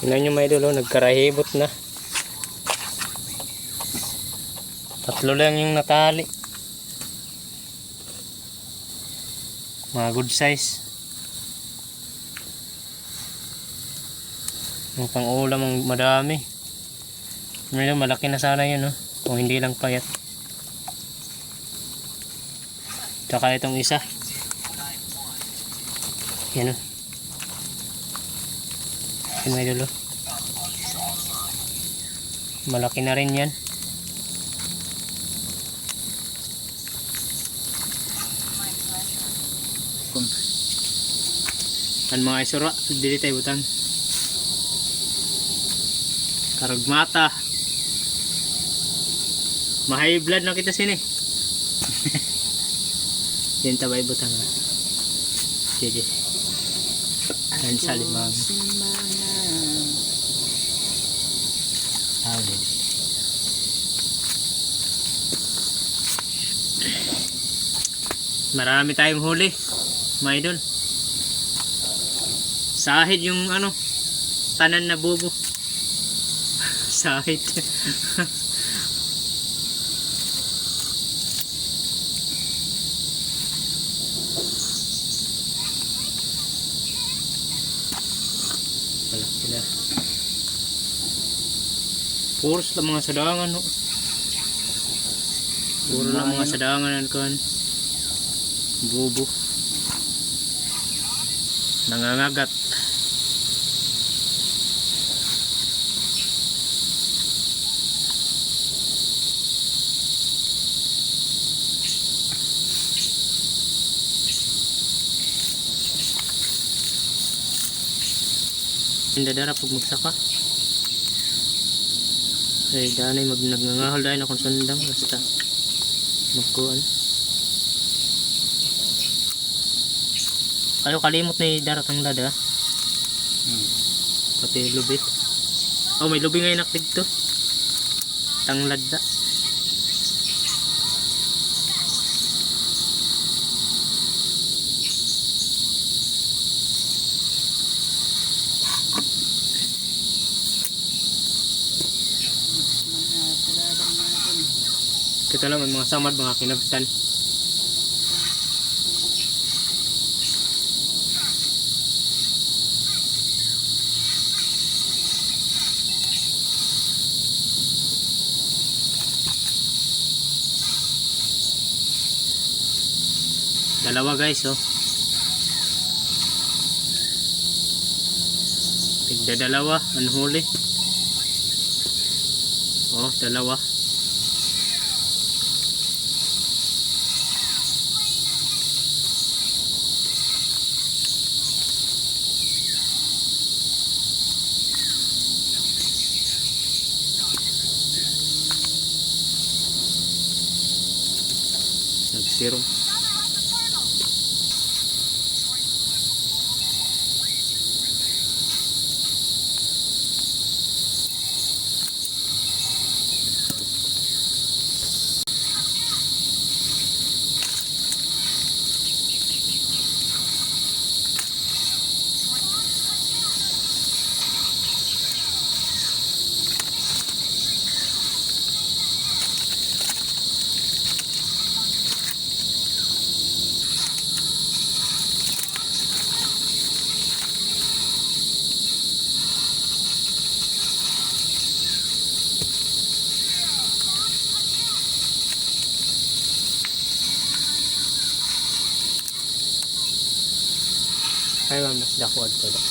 Tingnan nyo mga idol, nagkarahibot na. Tatlo lang yung natali. Mga good size. Yung pang ulam ang madami. Ngayon malaki na sana yun, no? Kung hindi lang payat. Tsaka itong isa. Yan, no? Yan mga idol, malaki na rin yan. Ang mga isura, dili tayo butang. Karagmata. Mahay blood na kita sini. Yan tabay butang. Sige. Yan sa limang. Marami tayong huli, mga idol. Sahid yung ano, tanan na bubo. Sahid. Wala sila. Puros lang mga sadangan, no? Puro lang mga sadangan kan. Bubo. Nangangagat. Hindi dara pag magsaka. Ay danay nagnangahol dahil na kung sundang basta magkuhan. Kayo kalimot ni daratang lada. Pati lubit. Oh, may lubi ngayon naktig to. Tanglad da. Kita lang ang mga samad, mga kinabtan. Dalawa guys, oh. Tigda dalawa, ang huli. Oh, dalawa. Nagsiro. Kaya mas dakwad ko lang.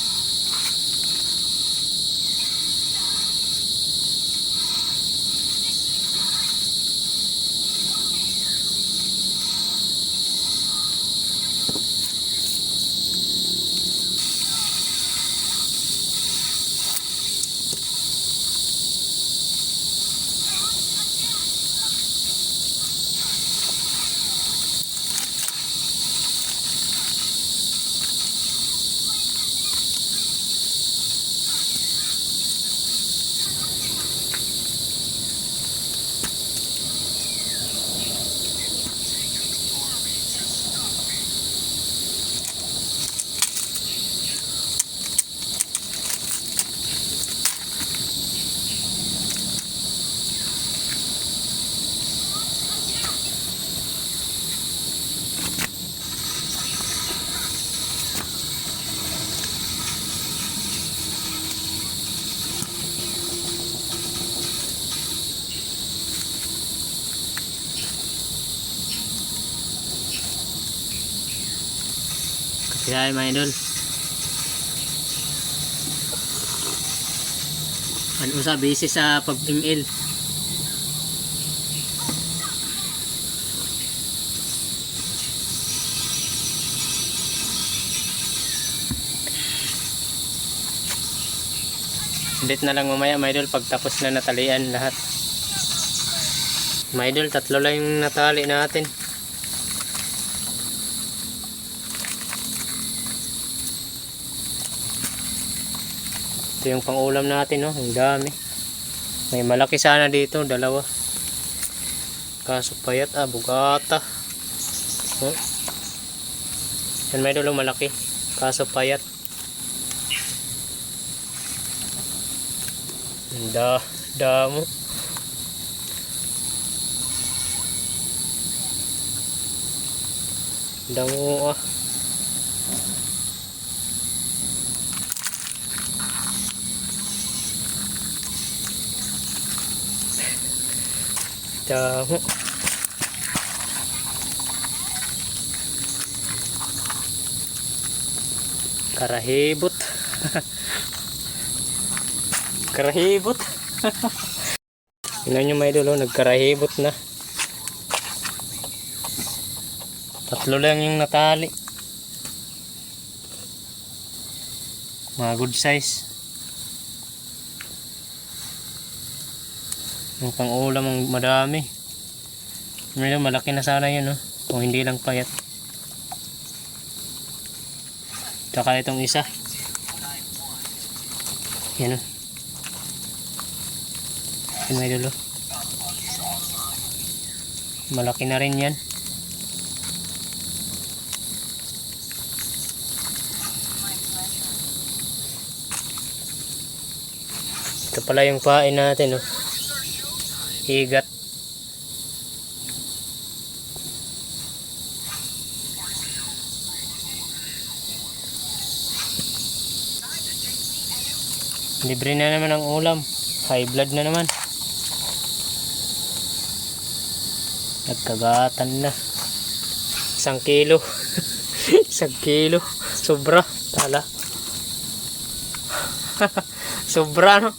Kaya mga idol. Ano sa busy sa pag-email. Edit na lang mamaya mga idol pag tapos na natalian lahat. Mga idol, 3 lang yung natali natin. Ito yung pang-ulam natin, no? Ang dami. May malaki sana dito, 2. Kaso payat, bugata. Oh. Yan mga idol, malaki. Kaso payat. Damo. Damo. Damo. Karahibot. Karahibot. Tingnan nyo mga idol, nagkarahibot na. 3 lang yung natali. Mga good size. Yung pang-ulam ang madami. Medyo malaki na sana yun, no? Kung hindi lang payat. Tsaka itong isa. Yan, no? Yan mga idol, malaki na rin yan. Ito pala yung pain natin, no? Higat. Libre na naman ang ulam. High blood na naman. Nagkagatan na. 1 kilo. 1 kilo. Sobra. Tala. Sobra, no?